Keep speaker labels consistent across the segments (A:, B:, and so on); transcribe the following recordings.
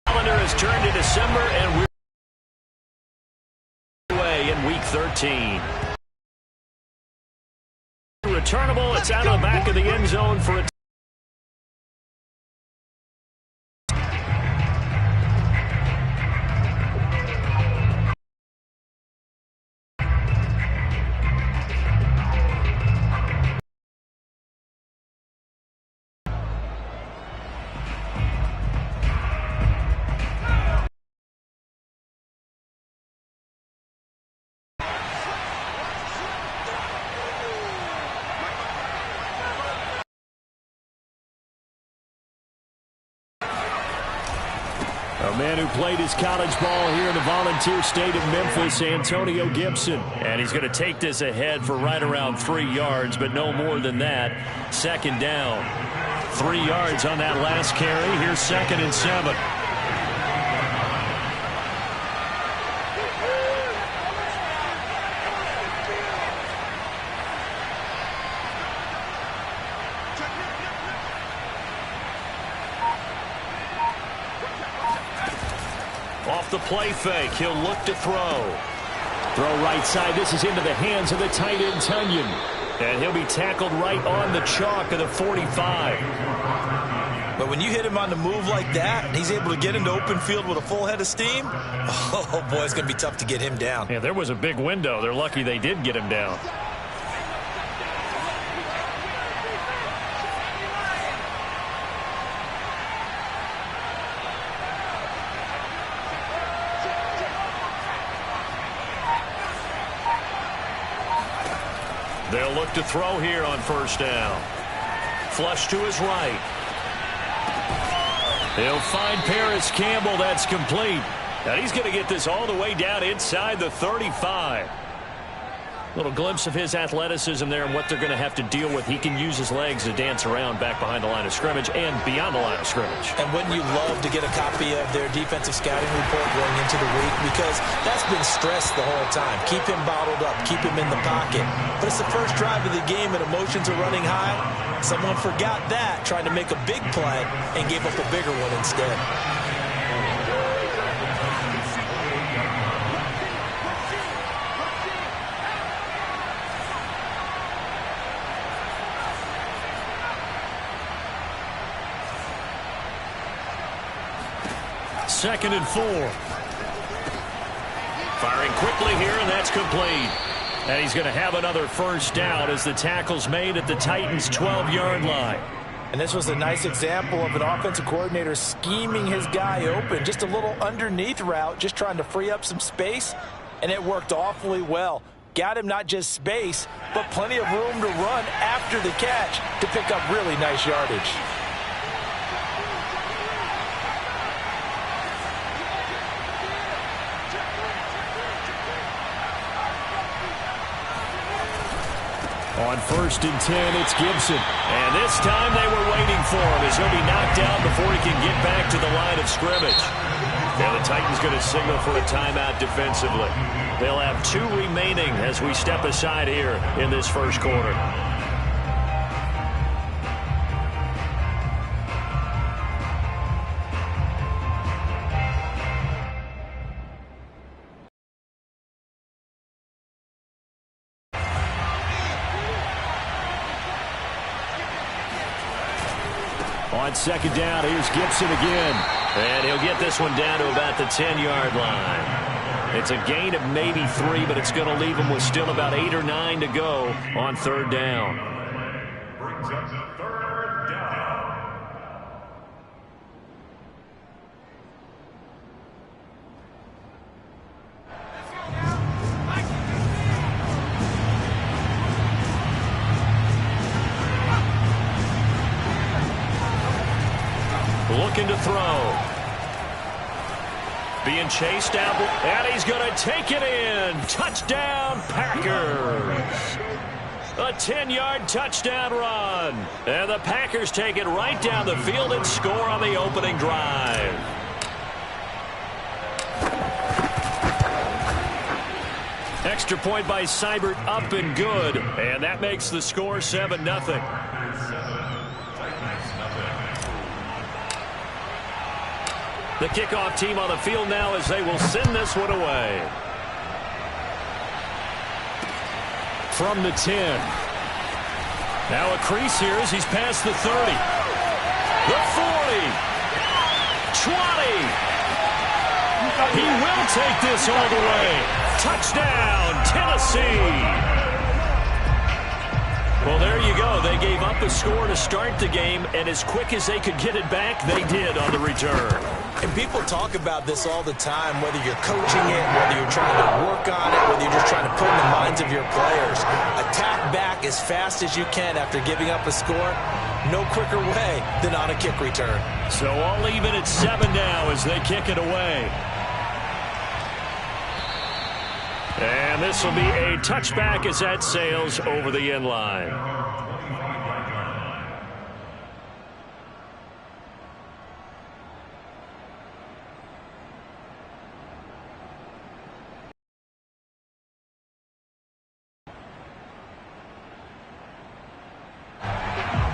A: Calendar has turned to December, and we're away in Week 13. Returnable, it's out of the back of the end zone for a A man who played his college ball here in the Volunteer State of Memphis, Antonio Gibson. And he's going to take this ahead for right around 3 yards, but no more than that. Second down. 3 yards on that last carry. Here's 2nd and 7. Off the play fake, he'll look to throw. Throw right side. This is into the hands of the tight end, Tunyon. And he'll be tackled right on the chalk of the 45.
B: But when you hit him on the move like that, and he's able to get into open field with a full head of steam, oh boy, it's going to be tough to get him down.
A: Yeah, there was a big window. They're lucky they did get him down. They'll look to throw here on first down. Flush to his right. He'll find Paris Campbell. That's complete. And he's going to get this all the way down inside the 35. Little glimpse of his athleticism there and what they're going to have to deal with. He can use his legs to dance around back behind the line of scrimmage and beyond the line of scrimmage.
B: And wouldn't you love to get a copy of their defensive scouting report going into the week? Because that's been stressed the whole time. Keep him bottled up. Keep him in the pocket. But it's the first drive of the game and emotions are running high. Someone forgot that, trying to make a big play and gave up a bigger one instead.
A: Second and 4. Firing quickly here, and that's complete. And he's going to have another first down as the tackle's made at the Titans' 12-yard line.
B: And this was a nice example of an offensive coordinator scheming his guy open. Just a little underneath route, just trying to free up some space, and it worked awfully well. Got him not just space, but plenty of room to run after the catch to pick up really nice yardage.
A: On first and 10, it's Gibson. And this time they were waiting for him as he'll be knocked out before he can get back to the line of scrimmage. Now the Titans going to signal for a timeout defensively. They'll have 2 remaining as we step aside here in this first quarter. On second down, here's Gibson again. And he'll get this one down to about the 10-yard line. It's a gain of maybe 3, but it's going to leave him with still about 8 or 9 to go on third down. Brings up the third down. Looking to throw. Being chased out, and he's going to take it in. Touchdown, Packers. A 10-yard touchdown run. And the Packers take it right down the field and score on the opening drive. Extra point by Seibert, up and good. And that makes the score 7-0. The kickoff team on the field now as they will send this one away. From the 10. Now a crease here as he's past the 30. The 40. 20. He will take this all the way. Touchdown, Tennessee. Well, there you go. They gave up a score to start the game, and as quick as they could get it back, they did on the return.
B: And people talk about this all the time, whether you're coaching it, whether you're trying to work on it, whether you're just trying to put in the minds of your players. Attack back as fast as you can after giving up a score. No quicker way than on a kick return.
A: So all even at 7 now as they kick it away. And this will be a touchback as that sails over the end line.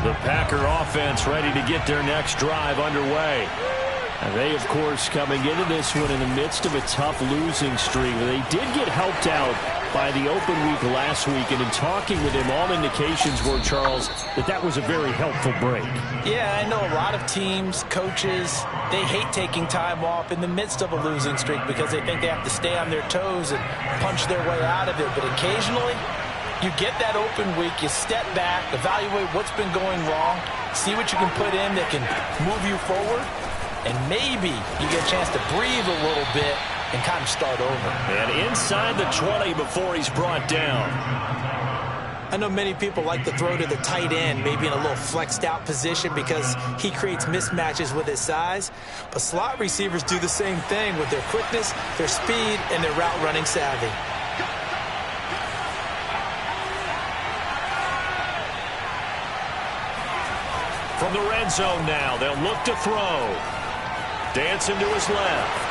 A: The Packer offense ready to get their next drive underway. And they, of course, coming into this one in the midst of a tough losing streak. They did get helped out by the open week last week, and in talking with him, all indications were, Charles, that was a very helpful break.
B: Yeah, I know a lot of teams, coaches, they hate taking time off in the midst of a losing streak because they think they have to stay on their toes and punch their way out of it. But occasionally, you get that open week, you step back, evaluate what's been going wrong, see what you can put in that can move you forward, and maybe you get a chance to breathe a little bit and kind of start over.
A: And inside the 20 before he's brought down.
B: I know many people like to throw to the tight end, maybe in a little flexed out position because he creates mismatches with his size. But slot receivers do the same thing with their quickness, their speed, and their route running savvy.
A: From the red zone now, they'll look to throw. Dancing to his left.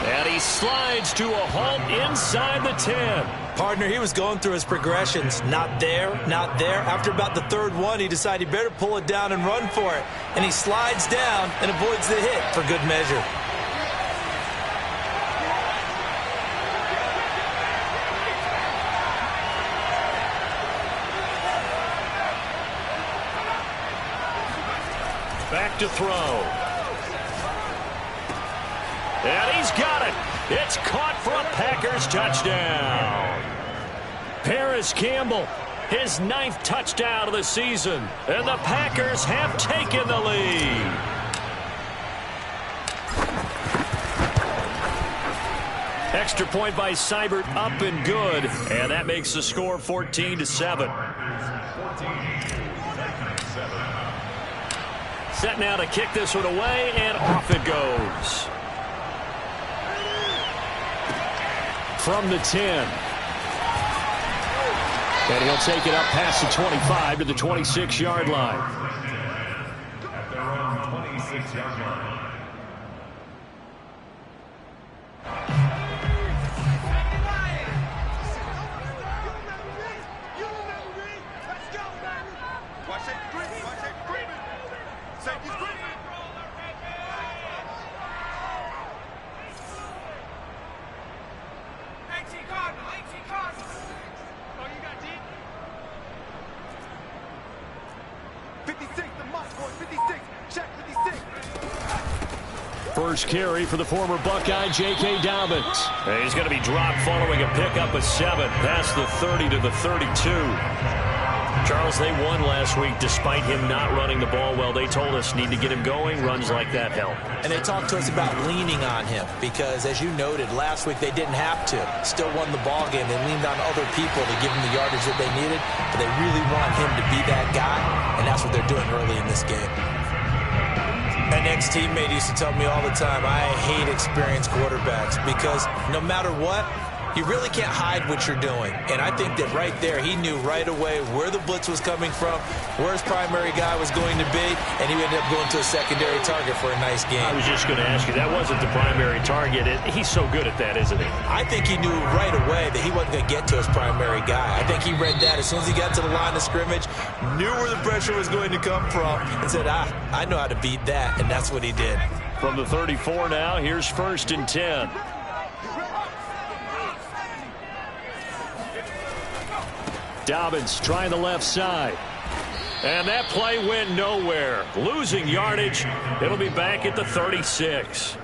A: And he slides to a halt inside the 10.
B: Partner, he was going through his progressions. Not there, not there. After about the third one, he decided he better pull it down and run for it. And he slides down and avoids the hit for good measure.
A: Back to throw. And he's got it. It's caught for a Packers touchdown. Paris Campbell, his 9th touchdown of the season. And the Packers have taken the lead. Extra point by Seibert, up and good. And that makes the score 14-7. Set now to kick this one away, and off it goes. From the 10. And he'll take it up past the 25 to the 26-yard line.
C: At their own 26-yard line.
A: First carry for the former Buckeye, J.K. Dobbins. And he's going to be dropped following a pickup of 7 past the 30 to the 32. Charles, they won last week despite him not running the ball well. They told us need to get him going. Runs like that help.
B: And they talked to us about leaning on him because, as you noted, last week they didn't have to. Still won the ball game. They leaned on other people to give him the yardage that they needed, but they really want him to be that guy, and that's what they're doing early in this game. An ex-teammate used to tell me all the time, I hate experienced quarterbacks because no matter what, you really can't hide what you're doing. And I think that right there, he knew right away where the blitz was coming from, where his primary guy was going to be, and he ended up going to a secondary target for a nice game.
A: I was just going to ask you, that wasn't the primary target. He's so good at that, isn't he?
B: I think he knew right away that he wasn't going to get to his primary guy. I think he read that as soon as he got to the line of scrimmage, knew where the pressure was going to come from, and said, I know how to beat that, and that's what he did.
A: From the 34 now, here's 1st and 10. Dobbins trying the left side. And that play went nowhere. Losing yardage. It'll be back at the 36.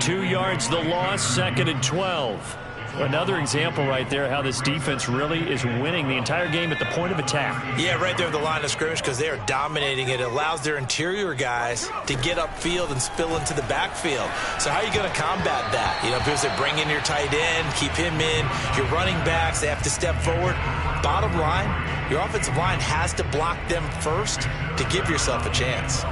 A: 2 yards the loss, 2nd and 12. Another example right there how this defense really is winning the entire game at the point of attack.
B: Yeah, right there at the line of scrimmage because they are dominating it. It allows their interior guys to get upfield and spill into the backfield. So how are you going to combat that? You know, because they bring in your tight end, keep him in. Your running backs, they have to step forward. Bottom line, your offensive line has to block them first to give yourself a chance.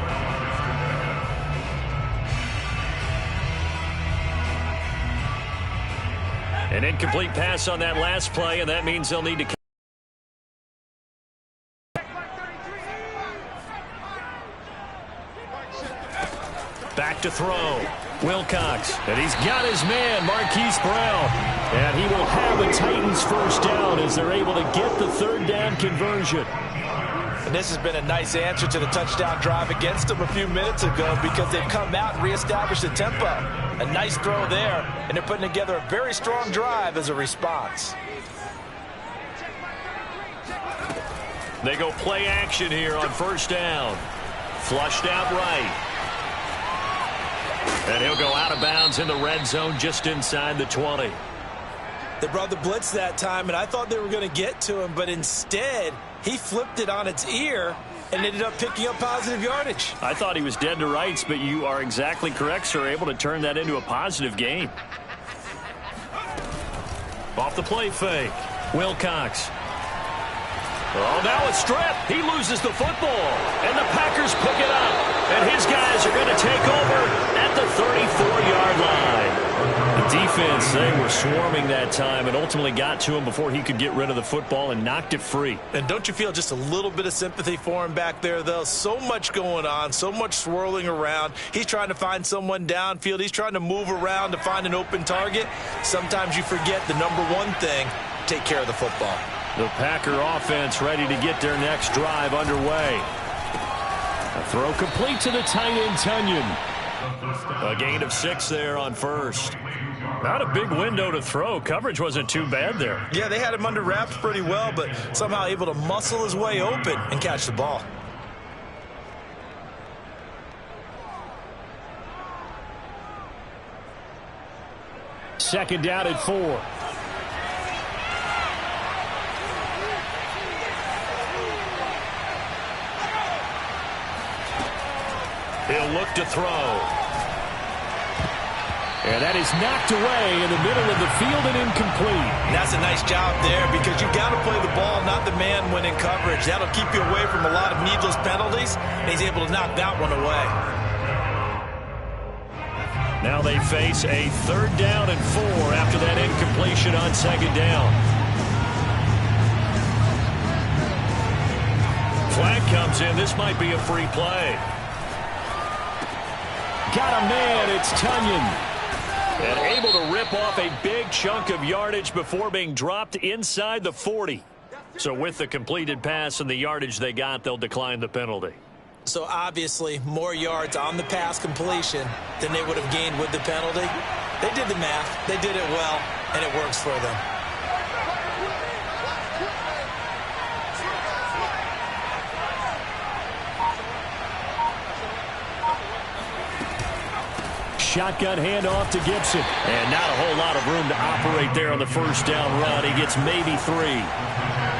A: An incomplete pass on that last play, and that means they'll need to... Back to throw. Wilcox. And he's got his man, Marquise Brown. And he will have a Titans first down as they're able to get the 3rd down conversion.
B: And this has been a nice answer to the touchdown drive against them a few minutes ago because they've come out and reestablished the tempo. A nice throw there, and they're putting together a very strong drive as a response.
A: They go play action here on 1st down. Flushed out right. And he'll go out of bounds in the red zone just inside the 20.
B: They brought the blitz that time, and I thought they were going to get to him, but instead he flipped it on its ear and ended up picking up positive yardage.
A: I thought he was dead to rights, but you are exactly correct, sir. Able to turn that into a positive gain. Off the play fake. Wilcox. Oh, now a strip. He loses the football, and the Packers pick it up. And his guys are going to take over at the 34-yard line. The defense, they were swarming that time and ultimately got to him before he could get rid of the football and knocked it free.
B: And don't you feel just a little bit of sympathy for him back there, though? So much going on, so much swirling around. He's trying to find someone downfield. He's trying to move around to find an open target. Sometimes you forget the number one thing, take care of the football.
A: The Packer offense ready to get their next drive underway. A throw complete to the tight end, Tonyan. A gain of 6 there on 1st. Not a big window to throw. Coverage wasn't too bad there.
B: Yeah, they had him under wraps pretty well, but somehow able to muscle his way open and catch the ball.
A: Second down at 4. He'll look to throw. And that is knocked away in the middle of the field and incomplete.
B: And that's a nice job there because you've got to play the ball, not the man when in coverage. That'll keep you away from a lot of needless penalties, and he's able to knock that one away.
A: Now they face a 3rd down and 4 after that incompletion on 2nd down. Flag comes in. This might be a free play. Got a man. It's Tonyan. And able to rip off a big chunk of yardage before being dropped inside the 40. So with the completed pass and the yardage they got, they'll decline the penalty.
B: So obviously more yards on the pass completion than they would have gained with the penalty. They did the math. They did it well, and it works for them.
A: Shotgun handoff to Gibson. And not a whole lot of room to operate there on the 1st down run. He gets maybe 3.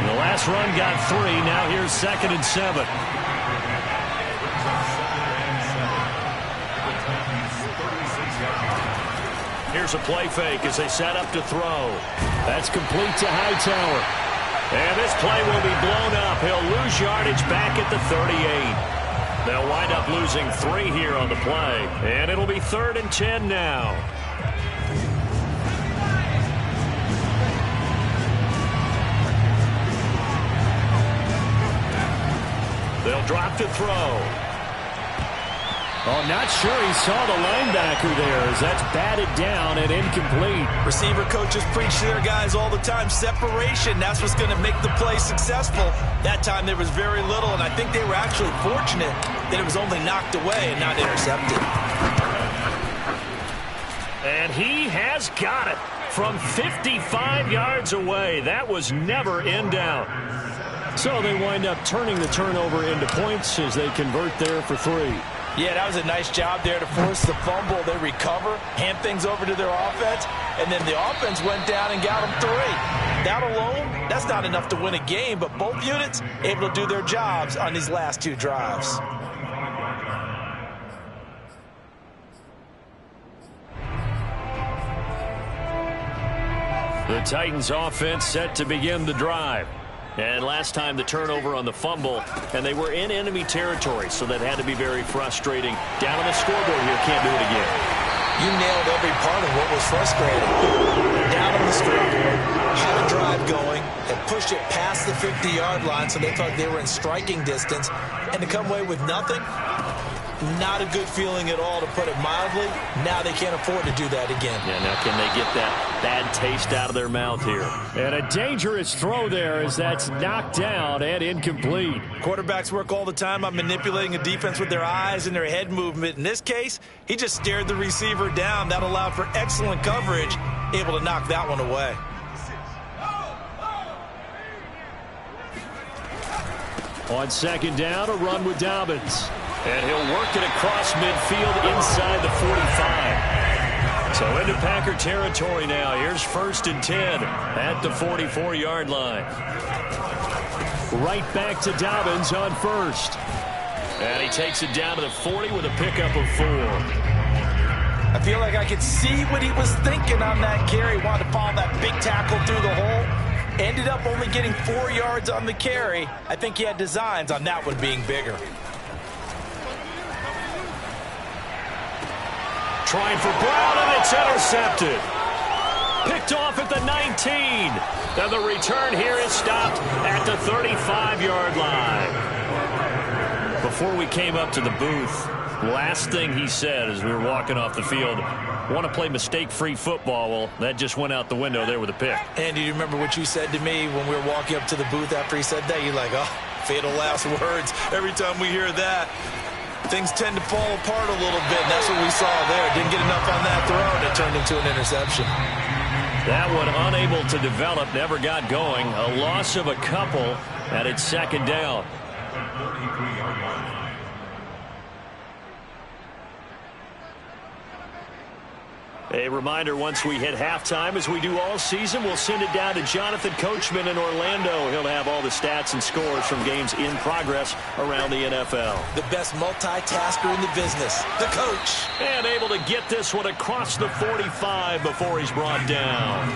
A: The last run got 3. Now here's 2nd and 7. Here's a play fake as they set up to throw. That's complete to Hightower. And this play will be blown up. He'll lose yardage back at the 38. They'll wind up losing 3 here on the play. And it'll be 3rd and 10 now. They'll drop to throw.
D: Oh, not sure he saw the linebacker there as that's batted down and incomplete.
B: Receiver coaches preach to their guys all the time. Separation, that's what's going to make the play successful. That time there was very little, and I think they were actually fortunate that it was only knocked away and not intercepted.
A: And he has got it from 55 yards away. That was never in doubt.
D: So they wind up turning the turnover into points as they convert there for 3.
B: Yeah, that was a nice job there to force the fumble. They recover, hand things over to their offense, and then the offense went down and got them 3. That alone, that's not enough to win a game, but both units able to do their jobs on these last 2 drives.
A: The Titans offense set to begin the drive. And last time the turnover on the fumble, and they were in enemy territory, so that had to be very frustrating. Down on the scoreboard here, can't do it again.
B: You nailed every part of what was frustrating. Down on the scoreboard, had a drive going, and pushed it past the 50-yard line, so they thought they were in striking distance, and to come away with nothing, not a good feeling at all, to put it mildly. Now they can't afford to do that again.
A: Yeah, now can they get that bad taste out of their mouth here?
D: And a dangerous throw there as that's knocked down and incomplete.
B: Quarterbacks work all the time on manipulating a defense with their eyes and their head movement. In this case, he just stared the receiver down. That allowed for excellent coverage, able to knock that one away.
D: On second down, a run with Dobbins.
A: And he'll work it across midfield inside the 45. So into Packer territory now. Here's 1st and 10 at the 44-yard line.
D: Right back to Dobbins on 1st.
A: And he takes it down to the 40 with a pickup of 4.
B: I feel like I could see what he was thinking on that carry. Wanted to follow that big tackle through the hole. Ended up only getting 4 yards on the carry. I think he had designs on that one being bigger.
A: Trying for Brown, and it's intercepted. Picked off at the 19. Then the return here is stopped at the 35-yard line. Before we came up to the booth, last thing he said as we were walking off the field, want to play mistake-free football. Well, that just went out the window there with a pick.
B: Andy, do you remember what you said to me when we were walking up to the booth after he said that? You're like, oh, fatal last words. Every time we hear that, things tend to fall apart a little bit, and that's what we saw there. Didn't get enough on that throw, and it turned into an interception.
A: That one unable to develop, never got going. A loss of a couple, and it's 2nd down. A reminder, once we hit halftime, as we do all season, we'll send it down to Jonathan Coachman in Orlando. He'll have all the stats and scores from games in progress around the NFL.
B: The best multitasker in the business, the coach.
A: And able to get this one across the 45 before he's brought down.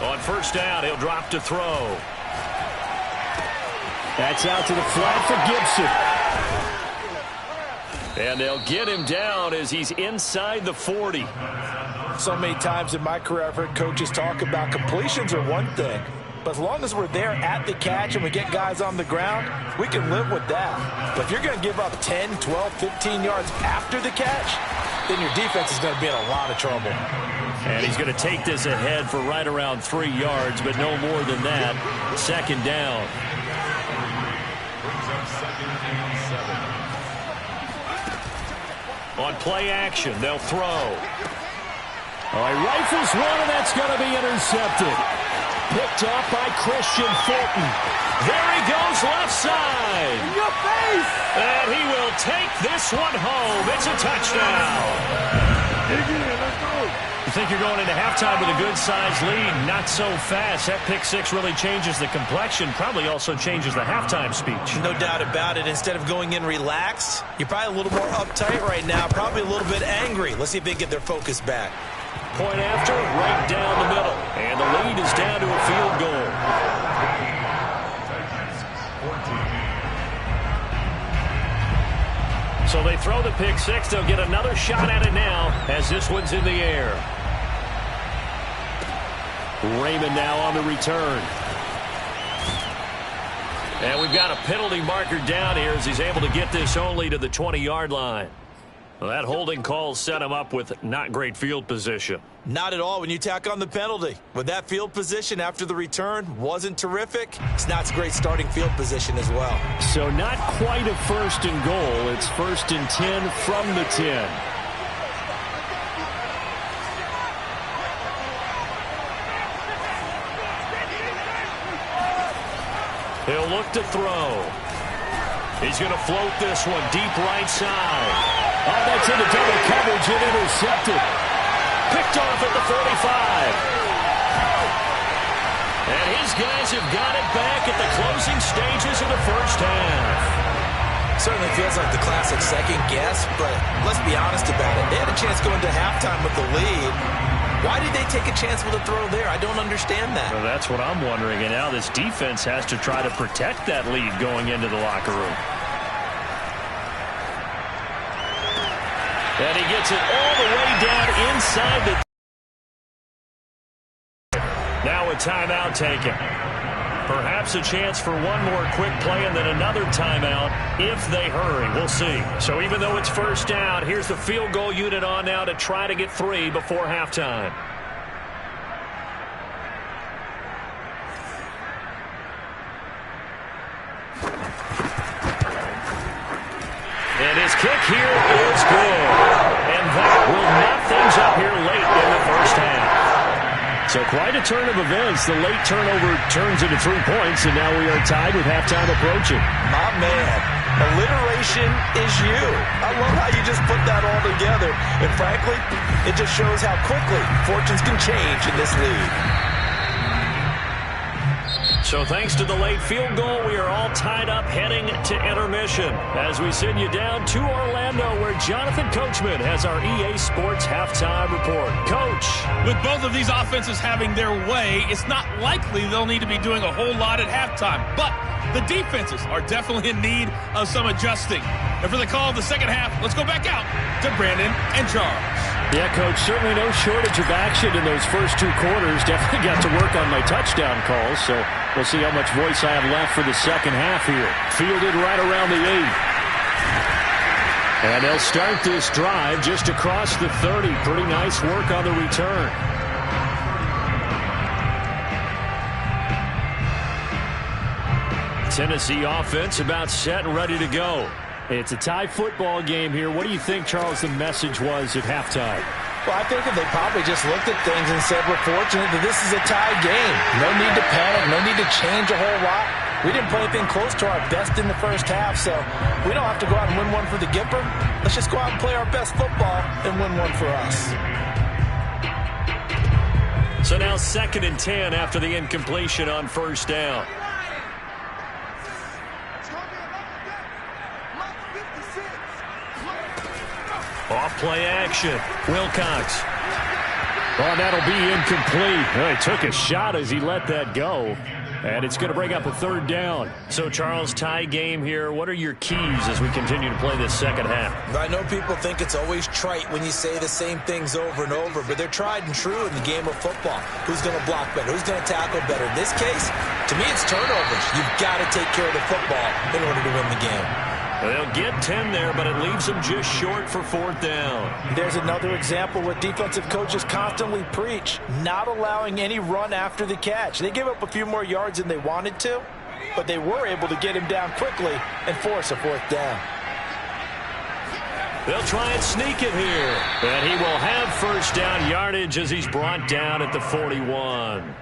A: On 1st down, he'll drop to throw.
D: That's out to the flat for Gibson.
A: And they'll get him down as he's inside the 40.
B: So many times in my career, I've heard coaches talk about completions are one thing. But as long as we're there at the catch and we get guys on the ground, we can live with that. But if you're going to give up 10, 12, 15 yards after the catch, then your defense is going to be in a lot of trouble.
A: And he's going to take this ahead for right around 3 yards, but no more than that. 2nd down. On play action, they'll throw.
D: All right, rifles one, and that's going to be intercepted. Picked off by Christian Fulton.
A: There he goes, left side.
D: In your face!
A: And he will take this one home. It's a touchdown.
D: Let's go.
A: You think you're going into halftime with a good-sized lead. Not so fast. That pick six really changes the complexion. Probably also changes the halftime speech.
B: No doubt about it. Instead of going in relaxed, you're probably a little more uptight right now. Probably a little bit angry. Let's see if they get their focus back.
A: Point after, right down the middle. And the lead is down to a field goal. So they throw the pick six. They'll get another shot at it now as this one's in the air.
D: Raymond now on the return.
A: And we've got a penalty marker down here as he's able to get this only to the 20-yard line. Well, that holding call set him up with not great field position.
B: Not at all when you tack on the penalty. With that field position after the return wasn't terrific, it's not a great starting field position as well.
D: So not quite a 1st and goal. It's 1st and 10 from the 10.
A: He'll look to throw. He's going to float this one deep right side.
D: Oh, that's into double coverage and intercepted.
A: Picked off at the 45. And his guys have got it back at the closing stages of the first half.
B: Certainly feels like the classic second guess, but let's be honest about it. They had a chance going to halftime with the lead. Why did they take a chance with a throw there? I don't understand that.
A: Well, that's what I'm wondering. And now this defense has to try to protect that lead going into the locker room. And he gets it all the way down inside the... Now a timeout taken. Perhaps a chance for one more quick play and then another timeout if they hurry. We'll see. So even though it's first down, here's the field goal unit on now to try to get 3 before halftime. And his kick here is good. And that will knot things up here late in the first half.
D: So quite a turn of events. The late turnover turns into 3 points, and now we are tied with halftime approaching.
B: My man, alliteration is you. I love how you just put that all together. And frankly, it just shows how quickly fortunes can change in this league.
A: So thanks to the late field goal, we are all tied up heading to intermission as we send you down to Orlando where Jonathan Coachman has our EA Sports halftime report. Coach.
E: With both of these offenses having their way, it's not likely they'll need to be doing a whole lot at halftime. But the defenses are definitely in need of some adjusting. And for the call of the second half, let's go back out to Brandon and Charles.
D: Yeah, Coach, certainly no shortage of action in those first 2 quarters. Definitely got to work on my touchdown calls, so we'll see how much voice I have left for the second half here. Fielded right around the 8. And they'll start this drive just across the 30. Pretty nice work on the return. Tennessee offense about set and ready to go. It's a tie football game here. What do you think, Charles, the message was at halftime?
B: Well, I think they probably just looked at things and said, we're fortunate that this is a tie game. No need to panic. No need to change a whole lot. We didn't play anything close to our best in the first half, so we don't have to go out and win one for the Gipper. Let's just go out and play our best football and win one for us.
A: So now 2nd and 10 after the incompletion on first down. Off play action. Wilcox.
D: Oh, that'll be incomplete. Well, he took a shot as he let that go. And it's going to bring up a 3rd down.
A: So, Charles, tie game here. What are your keys as we continue to play this second half?
B: I know people think it's always trite when you say the same things over and over, but they're tried and true in the game of football. Who's going to block better? Who's going to tackle better? In this case, to me, it's turnovers. You've got to take care of the football in order to win the game.
A: They'll get 10 there, but it leaves them just short for 4th down.
B: There's another example what defensive coaches constantly preach, not allowing any run after the catch. They gave up a few more yards than they wanted to, but they were able to get him down quickly and force a 4th down.
A: They'll try and sneak it here, and he will have first down yardage as he's brought down at the 41.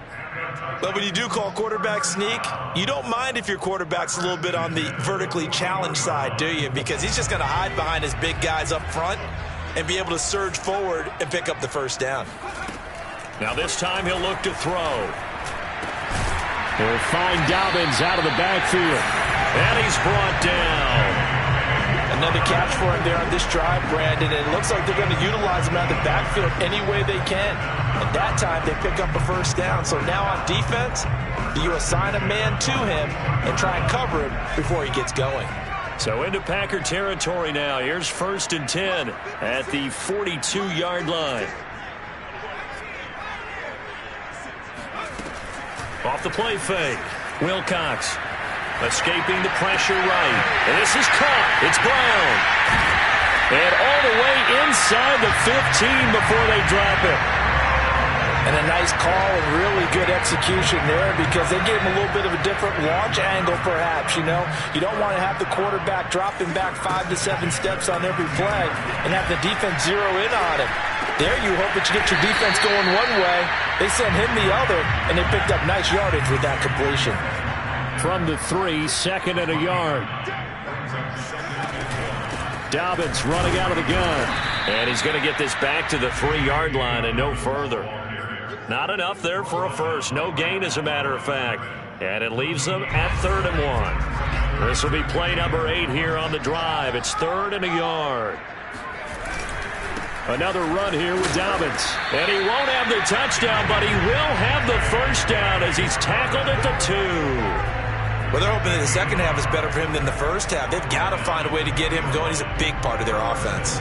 B: But when you do call quarterback sneak, you don't mind if your quarterback's a little bit on the vertically challenged side, do you? Because he's just going to hide behind his big guys up front and be able to surge forward and pick up the first down.
A: Now this time he'll look to throw.
D: He'll find Dobbins out of the backfield.
A: And he's brought down.
B: Another catch for him there on this drive, Brandon. And it looks like they're going to utilize him out of the backfield any way they can. And that time they pick up a first down. So now on defense, you assign a man to him and try and cover him before he gets going.
A: So into Packer territory now. Here's 1st and 10 at the 42-yard line. Off the play fake. Wilcox escaping the pressure right. And this is caught. It's Brown. And all the way inside the 15 before they drop it.
B: And a nice call and really good execution there because they gave him a little bit of a different launch angle perhaps, you know. You don't want to have the quarterback dropping back 5 to 7 steps on every play and have the defense zero in on him. There you hope that you get your defense going one way. They sent him the other, and they picked up nice yardage with that completion.
D: From the 3, 2nd and a yard. Dobbins running out of the gun.
A: And he's going to get this back to the 3-yard line and no further. Not enough there for a first. No gain, as a matter of fact. And it leaves them at 3rd and 1. This will be play number 8 here on the drive. It's 3rd and a yard. Another run here with Dobbins. And he won't have the touchdown, but he will have the first down as he's tackled at the 2.
B: Well, they're hoping that the second half is better for him than the first half. They've got to find a way to get him going. He's a big part of their offense.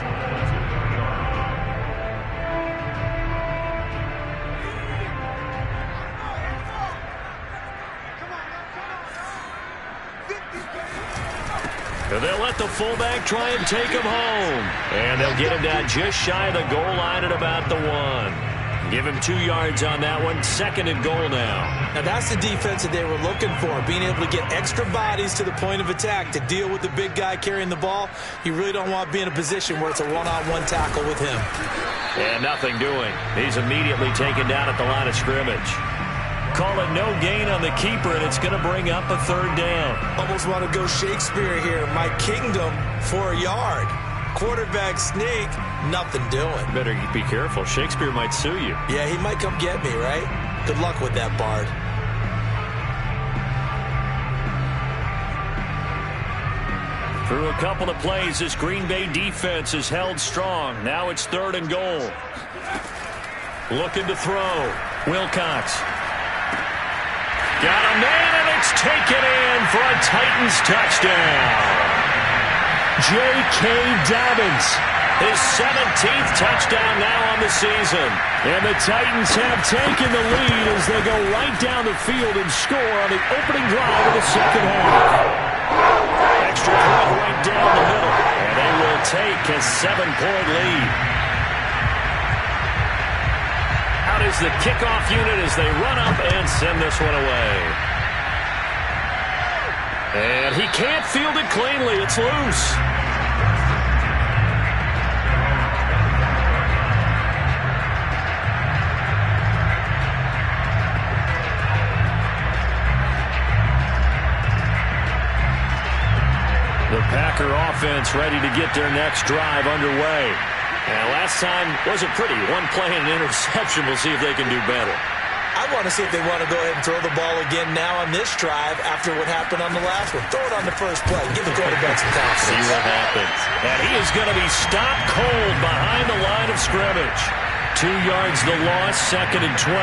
A: They'll let the fullback try and take him home. And they'll get him down just shy of the goal line at about the 1. Give him 2 yards on that one. 2nd and goal now.
B: Now that's the defense that they were looking for, being able to get extra bodies to the point of attack to deal with the big guy carrying the ball. You really don't want to be in a position where it's a one-on-one tackle with him.
A: And nothing doing. He's immediately taken down at the line of scrimmage. Call it no gain on the keeper, and it's going to bring up a 3rd down.
B: Almost want to go Shakespeare here. My kingdom for a yard. Quarterback sneak, nothing doing.
A: Better be careful. Shakespeare might sue you.
B: Yeah, he might come get me, right? Good luck with that, Bard.
A: Through a couple of plays, this Green Bay defense is held strong. Now it's 3rd and goal. Looking to throw. Wilcox. Got a man, and it's taken in for a Titans touchdown.
D: J.K. Dobbins.
A: His 17th touchdown now on the season.
D: And the Titans have taken the lead as they go right down the field and score on the opening drive of the second half.
A: Extra point right down the middle. And they will take a 7-point lead. Out is the kickoff unit as they run up and send this one away. And he can't field it cleanly. It's loose. The Packer offense ready to get their next drive underway. And last time wasn't pretty. One play and an interception. We'll see if they can do better.
B: I want to see if they want to go ahead and throw the ball again now on this drive after what happened on the last one. Throw it on the first play. Give the quarterback some confidence.
A: See what happens. And he is going to be stopped cold behind the line of scrimmage. 2 yards the loss, 2nd and 12.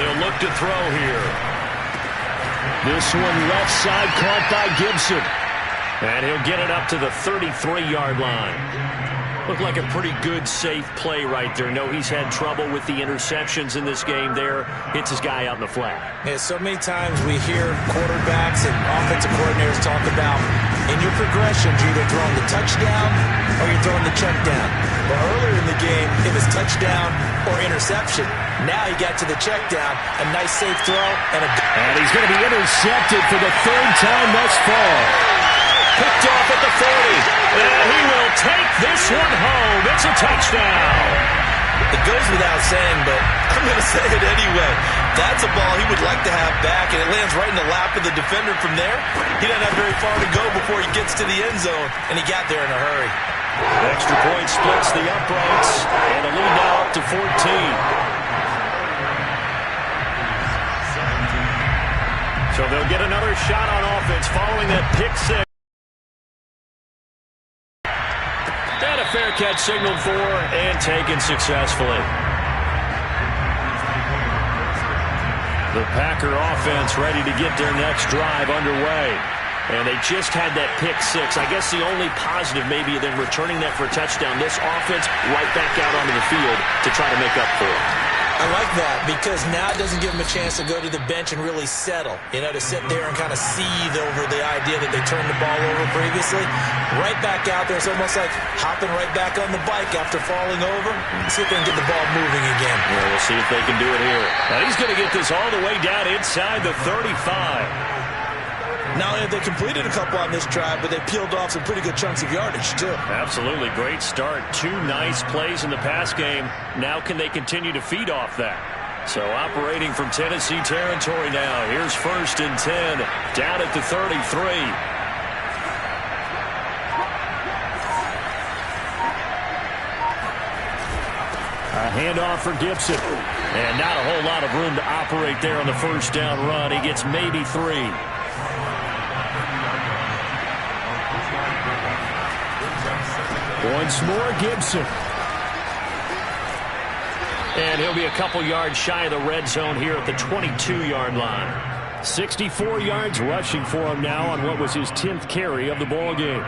A: They'll look to throw here.
D: This one left side caught by Gibson.
A: And he'll get it up to the 33-yard line. Looked like a pretty good, safe play right there. No, he's had trouble with the interceptions in this game there. Hits his guy out in the flat.
B: Yeah, so many times we hear quarterbacks and offensive coordinators talk about in your progressions, you're either throwing the touchdown or you're throwing the check down. But earlier in the game, it was touchdown or interception. Now he got to the check down, a nice safe throw, and
D: he's going to be intercepted for the 3rd time thus far.
A: Picked off at the 40. And he will take this one home. It's a touchdown.
B: It goes without saying, but I'm going to say it anyway. That's a ball he would like to have back, and it lands right in the lap of the defender from there. He doesn't have very far to go before he gets to the end zone, and he got there in a hurry.
A: Extra point splits the uprights, and the lead now up to 14. So they'll get another shot on offense following that pick six. And a fair catch signaled for and taken successfully. The Packer offense ready to get their next drive underway. And they just had that pick six. I guess the only positive maybe of them returning that for a touchdown. This offense right back out onto the field to try to make up for it.
B: I like that because now it doesn't give them a chance to go to the bench and really settle, to sit there and kind of seethe over the idea that they turned the ball over previously. Right back out there. It's almost like hopping right back on the bike after falling over. See if they can get the ball moving again.
A: Yeah, we'll see if they can do it here. Now he's going to get this all the way down inside the 35.
B: Not only have they completed a couple on this drive, but they peeled off some pretty good chunks of yardage, too.
A: Absolutely. Great start. 2 nice plays in the pass game. Now can they continue to feed off that? So operating from Tennessee territory now. Here's 1st and 10. Down at the 33.
D: A handoff for Gibson.
A: And not a whole lot of room to operate there on the first down run. He gets maybe 3.
D: Once more, Gibson.
A: And he'll be a couple yards shy of the red zone here at the 22-yard line.
D: 64 yards rushing for him now on what was his 10th carry of the ball game.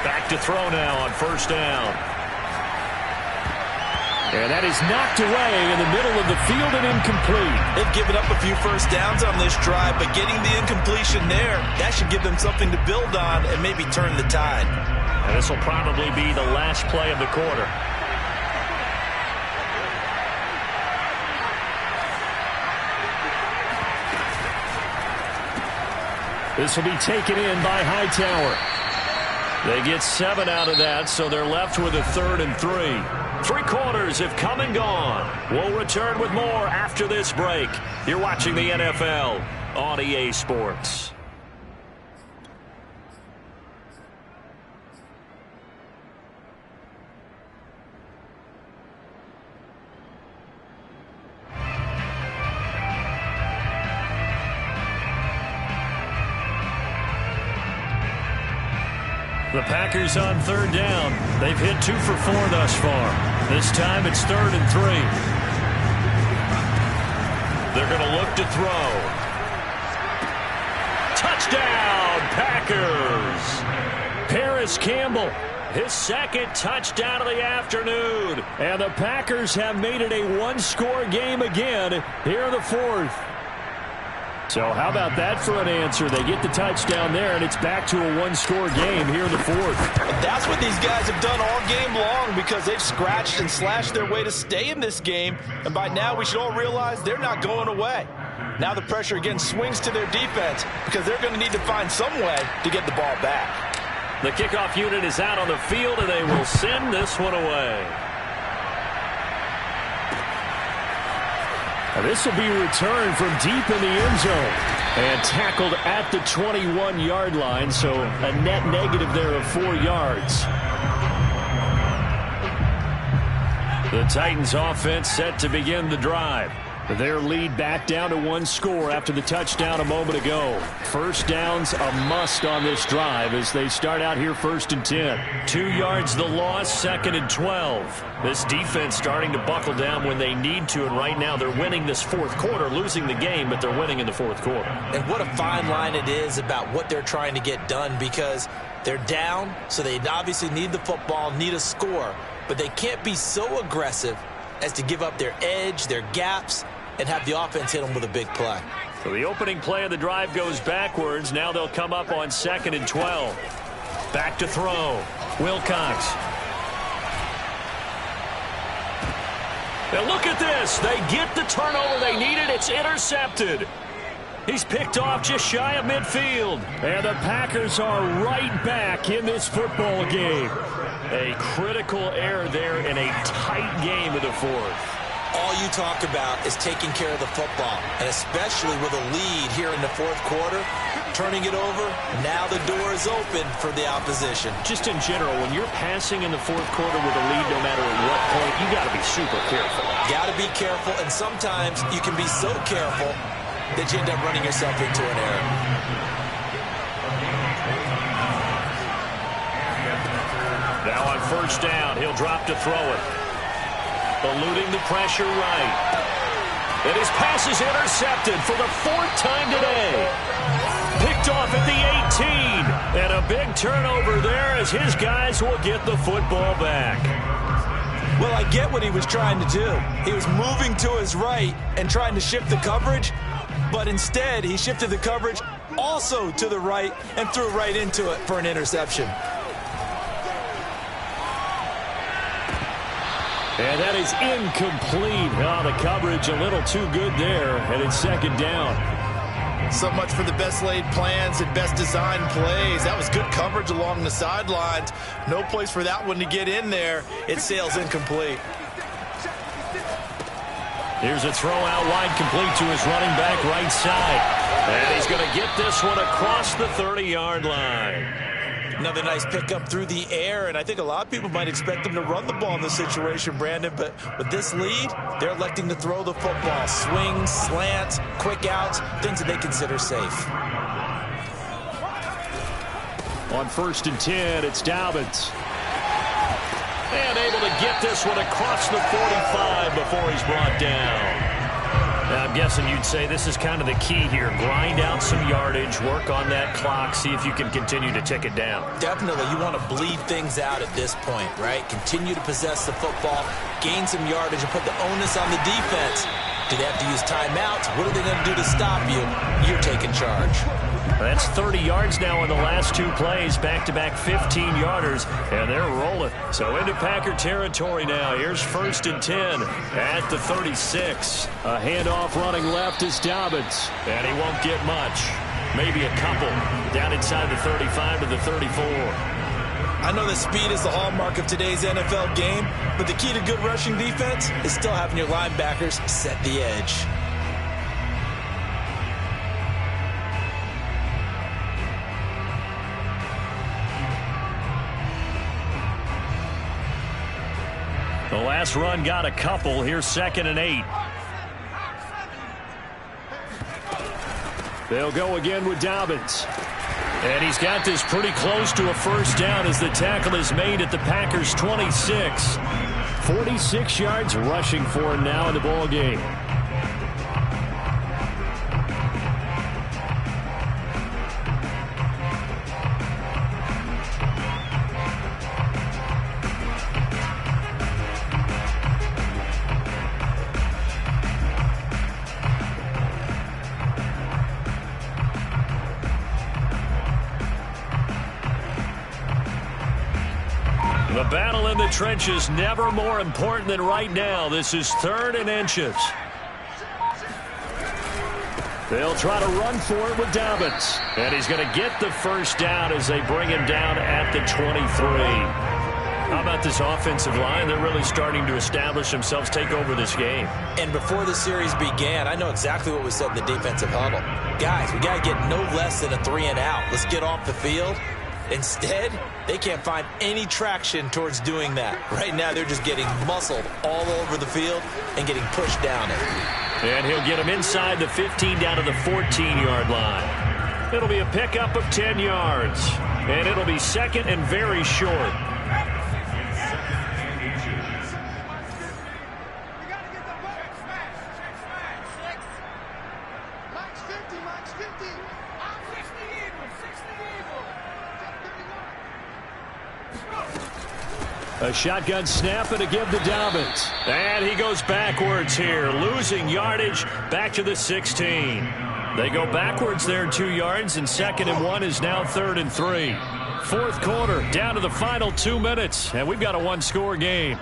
A: Back to throw now on 1st down.
D: And that is knocked away in the middle of the field and incomplete.
B: They've given up a few first downs on this drive, but getting the incompletion there, that should give them something to build on and maybe turn the tide.
A: And this will probably be the last play of the quarter.
D: This will be taken in by Hightower.
A: They get 7 out of that, so they're left with a 3rd and 3. 3 quarters have come and gone. We'll return with more after this break. You're watching the NFL on EA Sports. The Packers on 3rd down. They've hit 2 for 4 thus far. This time it's 3rd and 3. They're going to look to throw. Touchdown, Packers! Paris Campbell, his 2nd touchdown of the afternoon.
D: And the Packers have made it a one-score game again here in the 4th. So how about that for an answer? They get the touchdown there, and it's back to a one-score game here in the 4th.
B: That's what these guys have done all game long because they've scratched and slashed their way to stay in this game. And by now, we should all realize they're not going away. Now the pressure again swings to their defense because they're going to need to find some way to get the ball back.
A: The kickoff unit is out on the field, and they will send this one away.
D: This will be returned from deep in the end zone and tackled at the 21-yard line, so a net negative there of 4 yards.
A: The Titans offense set to begin the drive.
D: Their lead back down to 1 score after the touchdown a moment ago. First down's a must on this drive as they start out here 1st and 10.
A: 2 yards the loss, 2nd and 12. This defense starting to buckle down when they need to, and right now they're winning this 4th quarter, losing the game, but they're winning in the 4th quarter.
B: And what a fine line it is about what they're trying to get done because they're down, so they obviously need the football, need a score, but they can't be so aggressive as to give up their edge, their gaps, and have the offense hit them with a big play.
A: So the opening play of the drive goes backwards. Now they'll come up on 2nd and 12. Back to throw. Wilcox. Now look at this. They get the turnover they needed. It's intercepted. He's picked off just shy of midfield.
D: And the Packers are right back in this football game.
A: A critical error there in a tight game of the 4th.
B: All you talk about is taking care of the football, and especially with a lead here in the 4th quarter, turning it over, now the door is open for the opposition.
A: Just in general, when you're passing in the 4th quarter with a lead, no matter at what point, you got to be super careful.
B: Got to be careful, and sometimes you can be so careful that you end up running yourself into an error.
A: Now on 1st down, he'll drop to throw it. Eluding the pressure right. And his pass is intercepted for the 4th time today.
D: Picked off at the 18. And a big turnover there as his guys will get the football back.
B: Well, I get what he was trying to do. He was moving to his right and trying to shift the coverage, but instead he shifted the coverage also to the right and threw right into it for an interception.
D: And that is incomplete. Oh, the coverage a little too good there, and it's second down.
B: So much for the best laid plans and best designed plays. That was good coverage along the sidelines. No place for that one to get in there. It sails incomplete.
D: Here's a throw out wide, complete to his running back right side. And he's going to get this one across the 30-yard line.
B: Another nice pickup through the air, and I think a lot of people might expect them to run the ball in this situation, Brandon, but with this lead, they're electing to throw the football. Swings, slants, quick outs, things that they consider safe.
D: On 1st and 10, it's Dobbins. And able to get this one across the 45 before he's brought down. Now, I'm guessing you'd say this is kind of the key here. Grind out some yardage, work on that clock, see if you can continue to tick it down.
B: Definitely. You want to bleed things out at this point, right? Continue to possess the football, gain some yardage, and put the onus on the defense. Do they have to use timeouts? What are they going to do to stop you? You're taking charge.
D: That's 30 yards now in the last 2 plays, back-to-back 15-yarders, and they're rolling. So into Packer territory now. Here's 1st and 10 at the 36. A handoff running left is Dobbins, and he won't get much. Maybe a couple down inside the 35 to the 34.
B: I know that speed is the hallmark of today's NFL game, but the key to good rushing defense is still having your linebackers set the edge.
D: The last run got a couple. Here's 2nd and 8. They'll go again with Dobbins. And he's got this pretty close to a first down as the tackle is made at the Packers' 26. 46 yards rushing for him now in the ball game. The battle in the trenches never more important than right now. This is 3rd and inches. They'll try to run for it with Dobbins. And he's going to get the first down as they bring him down at the 23. How about this offensive line? They're really starting to establish themselves, take over this game.
B: And before the series began, I know exactly what was said in the defensive huddle. Guys, we got to get no less than a 3 and out. Let's get off the field. Instead, they can't find any traction towards doing that. Right now, they're just getting muscled all over the field and getting pushed down it.
D: And he'll get him inside the 15 down to the 14-yard line. It'll be a pickup of 10 yards. And it'll be 2nd and very short. A shotgun snap and a give to Dobbins. And he goes backwards here, losing yardage back to the 16. They go backwards there 2 yards, and 2nd and 1 is now 3rd and 3. 4th quarter, down to the final 2 minutes, and we've got a 1-score game.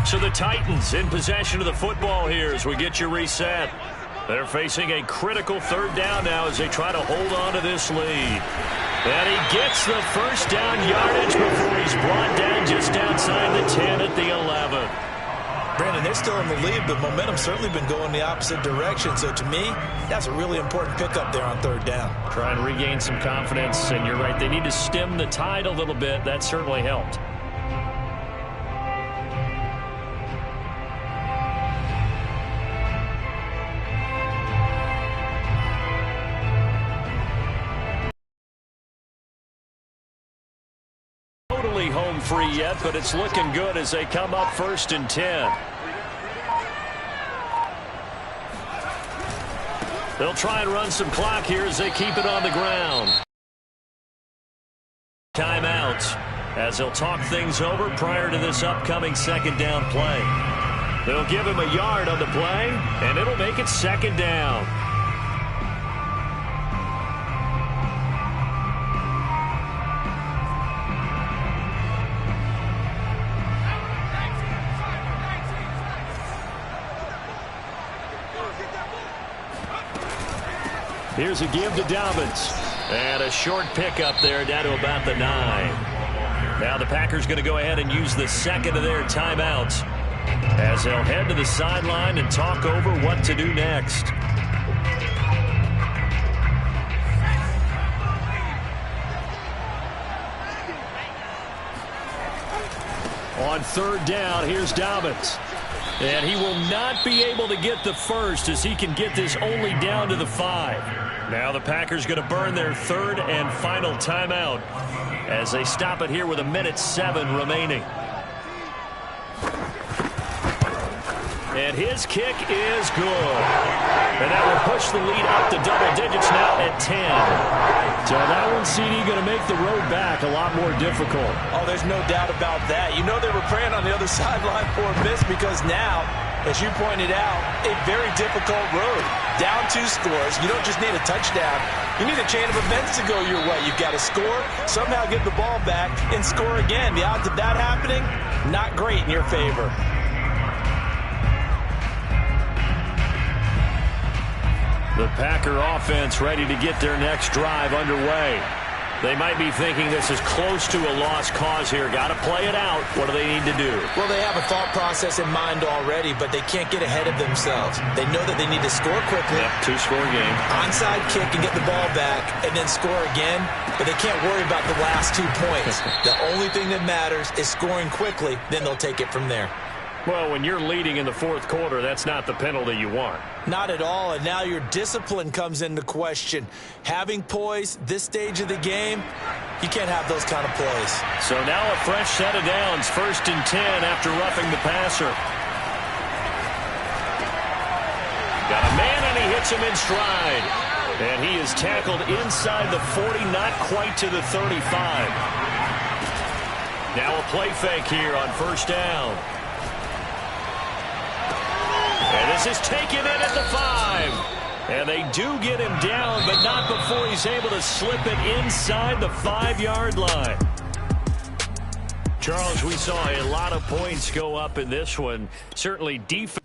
D: So the Titans in possession of the football here as we get you reset. They're facing a critical 3rd down now as they try to hold on to this lead. And he gets the first down yardage before he's brought down just outside the 10 at the 11.
B: Brandon, they're still in the lead, but momentum's certainly been going the opposite direction. So to me, that's a really important pickup there on 3rd down.
D: Try and regain some confidence, and you're right. They need to stem the tide a little bit. That certainly helped. Home free yet, but it's looking good as they come up 1st and 10. They'll try and run some clock here as they keep it on the ground. Timeout as they'll talk things over prior to this upcoming second down play. They'll give him a yard on the play, and it'll make it second down. Here's a give to Dobbins. And a short pickup there down to about the 9. Now the Packers going to go ahead and use the second of their timeouts as they'll head to the sideline and talk over what to do next. On third down, here's Dobbins. And he will not be able to get the first as he can get this only down to the 5. Now the Packers going to burn their third and final timeout as they stop it here with 1:07 remaining. And his kick is good. And that will push the lead up to double digits now at 10. So that one, CD, going to make the road back a lot more difficult.
B: Oh, there's no doubt about that. You know they were praying on the other sideline for a miss because now, as you pointed out, a very difficult road. Down 2 scores. You don't just need a touchdown. You need a chain of events to go your way. You've got to score, somehow get the ball back, and score again. The odds of that happening, not great in your favor.
D: The Packer offense ready to get their next drive underway. They might be thinking this is close to a lost cause here. Got to play it out. What do they need to do?
B: Well, they have a thought process in mind already, but they can't get ahead of themselves. They know that they need to score quickly.
D: Yep, 2-score game.
B: Onside kick and get the ball back and then score again, but they can't worry about the last 2 points. The only thing that matters is scoring quickly, then they'll take it from there.
D: Well, when you're leading in the fourth quarter, that's not the penalty you want.
B: Not at all, and now your discipline comes into question. Having poise this stage of the game, you can't have those kind of plays.
D: So now a fresh set of downs, 1st and 10 after roughing the passer. Got a man, and he hits him in stride. And he is tackled inside the 40, not quite to the 35. Now a play fake here on 1st down. And this is taken in at the 5. And they do get him down, but not before he's able to slip it inside the 5-yard line. Charles, we saw a lot of points go up in this one. Certainly defense.